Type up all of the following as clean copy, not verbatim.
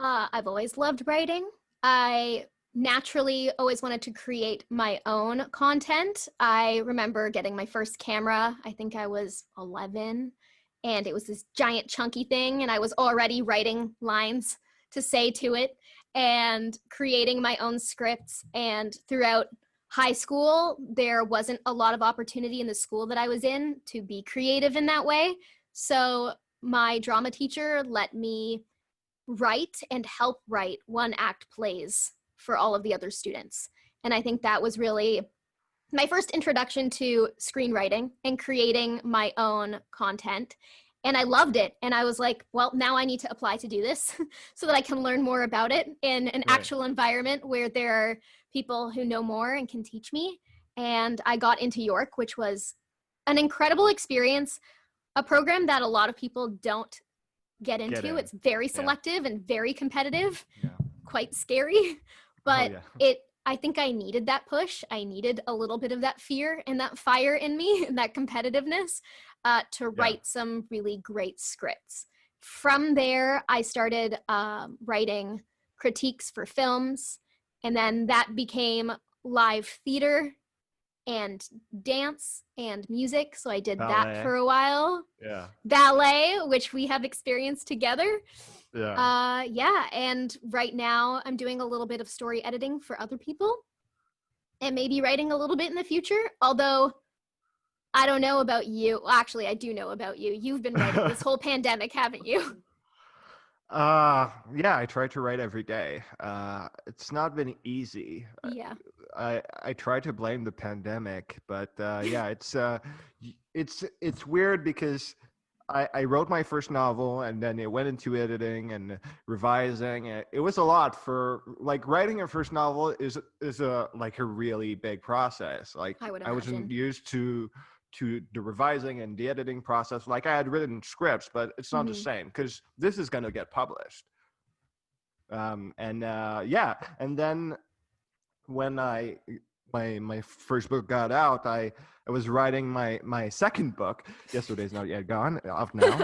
I've always loved writing. I naturally always wanted to create my own content. I remember getting my first camera. I think I was 11, and it was this giant chunky thing, and I was already writing lines to say to it and creating my own scripts. And throughout high school, there wasn't a lot of opportunity in the school that I was in to be creative in that way. So my drama teacher let me write and help write one act plays for all of the other students. And I think that was really my first introduction to screenwriting and creating my own content. And I loved it. And I was like, well, now I need to apply to do this so that I can learn more about it in an Right. actual environment where there are people who know more and can teach me. And I got into York, which was an incredible experience, a program that a lot of people don't get Get into. in. It's very Yeah. selective and very competitive, Yeah. quite scary, Oh but yeah. I think I needed that push. I needed a little bit of that fear and that fire in me and that competitiveness to Yeah. write some really great scripts. From there, I started writing critiques for films, and then that became live theater and dance and music. So I did that Ballet. for a while. Yeah. Ballet, which we have experienced together. Yeah. Yeah, and right now I'm doing a little bit of story editing for other people and maybe writing a little bit in the future. Although I don't know about you. Well, actually, I do know about you. You've been writing this whole pandemic, haven't you? Yeah, I try to write every day. It's not been easy. Yeah. I try to blame the pandemic, but yeah, it's weird because I wrote my first novel and then it went into editing and revising. It was a lot for like writing a first novel is a like a really big process. Like I would I wasn't imagine. used to the revising and the editing process. Like I had written scripts, but it's not the Mhm. same because this is going to get published. And yeah, and then when my first book got out, I was writing my second book. Yesterday's not yet gone, off now,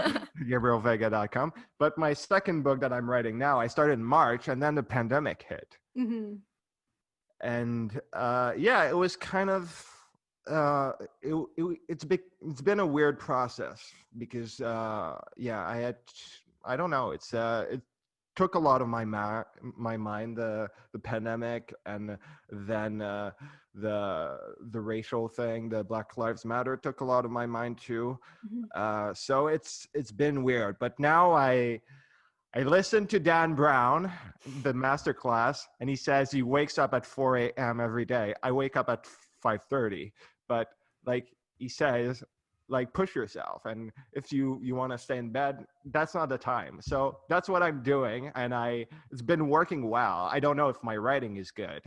GabrielVeiga.com. But my second book that I'm writing now, I started in March, and then the pandemic hit, Mhm. and yeah, it was kind of it's been a weird process because yeah, I don't know, it took a lot of my mind, the pandemic, and then the racial thing, the Black Lives Matter took a lot of my mind too. Mhm. So it's been weird, but now I listened to Dan Brown, the master class, and he says he wakes up at 4 a.m. every day. I wake up at 5:30, but like he says, like push yourself, and if you want to stay in bed, that's not the time. So that's what I'm doing, and it's been working well. I don't know if my writing is good,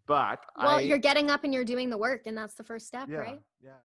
but Well, you're getting up and you're doing the work, and that's the first step, yeah, right? yeah.